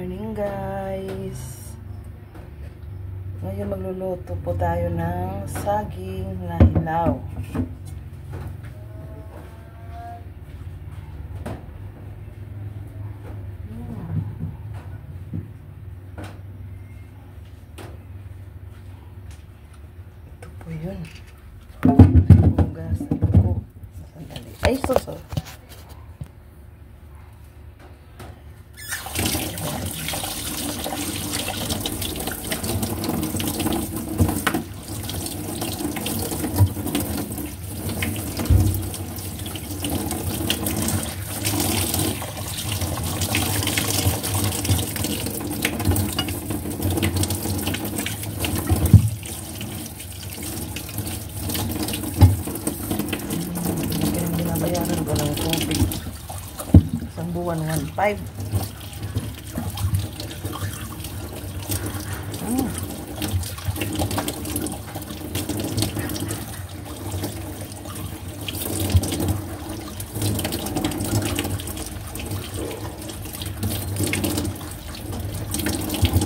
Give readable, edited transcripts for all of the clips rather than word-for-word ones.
morning guys. Ngayon magluluto po tayo ng saging na hilaw. Ito po yun. Hugasan ko. Sandali. Ay, sorry. Bayaran ko ng tubig. Isang buwan, 1.5.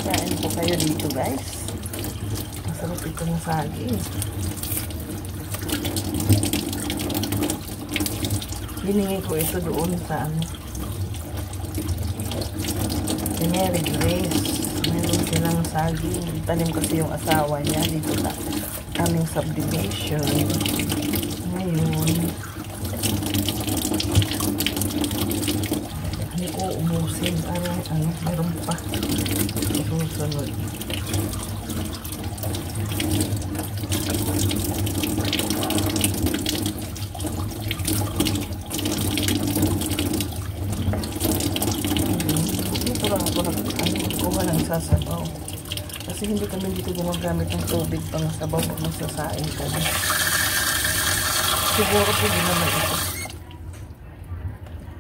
Kain po kayo dito guys. Masarap ito ng saging. Hiningi ko ito doon sa Mary Grace. Meron silang saging. Tanim kasi yung asawa niya dito sa aming subdivision. Ngayon, hindi ko umusin. Parang meron pa. Susunod. Sasabaw. Kasi hindi kami dito gumagamit ng tubig pang sabaw pag magsasain kami. Siguro po din naman ito.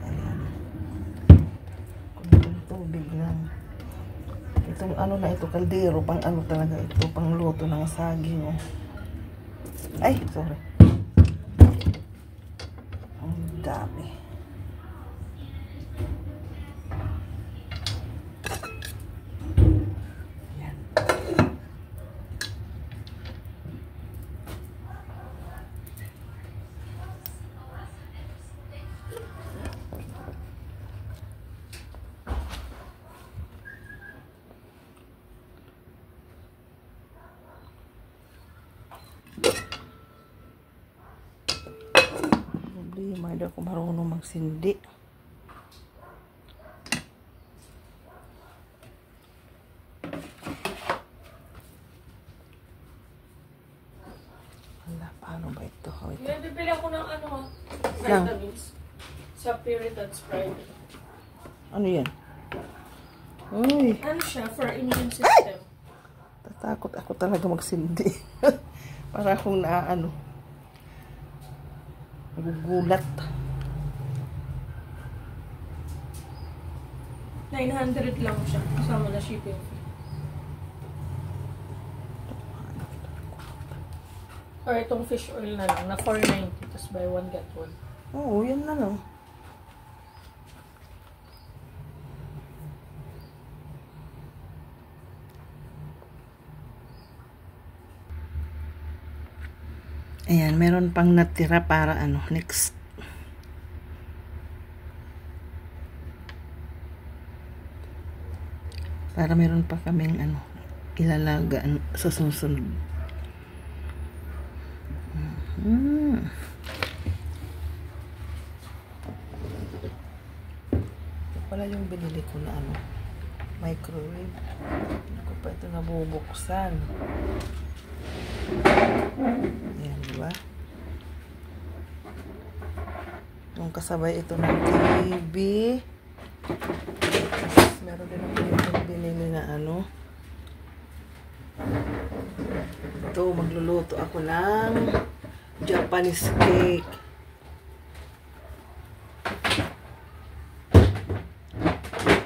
Ayan. Kung tubig lang. Itong na ito, kaldero, pang talaga ito, pang luto ng saging. Oh. Ay, sorry. Ang dami. Problema, hindi ako marunong magsindi. Wala, paano ba ito? Bibili ako ng vitamins sa Puritan Sprite. Ano yan? Uy! Ano siya? For immune system. Tatakot ako talaga magsindi. Para akong nagugulat. 900 lang siya. Kasama na shipping fee. Or itong fish oil na lang. Na 490. Tapos buy one get one. Oo, yan na lang. Ayan, meron pang natira para next. Para meron pa kaming ilalaga sa susunod. Ito pala yung binili ko na microwave. Hindi ko pa ito nabubuksan. Ayan, diba? Yung kasabay ito ng TV. Tapos, meron din akong binili na ito, magluluto ako ng Japanese cake.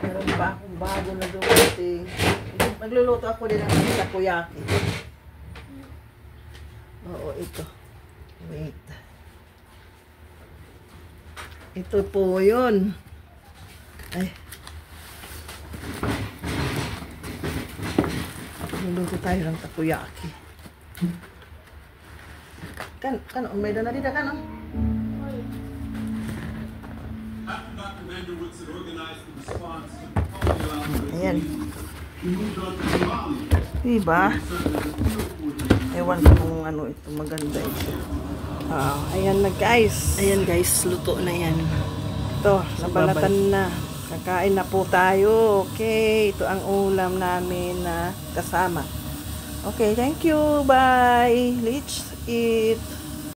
Meron pa akong bago na dumating. Magluluto ako din ng takoyaki. Oo, ito. Wait. Ito po yun. Ay. Luluto tayo ng takoyaki. Kan, umeda na dito, kan, Ayan. Diba? Ewan ko kung ano ito, maganda ito. Ayan na guys. Ayan guys, luto na yan. Ito, nabalatan na. Kakain na po tayo. Okay, ito ang ulam namin na kasama. Okay, thank you. Bye. Let's eat.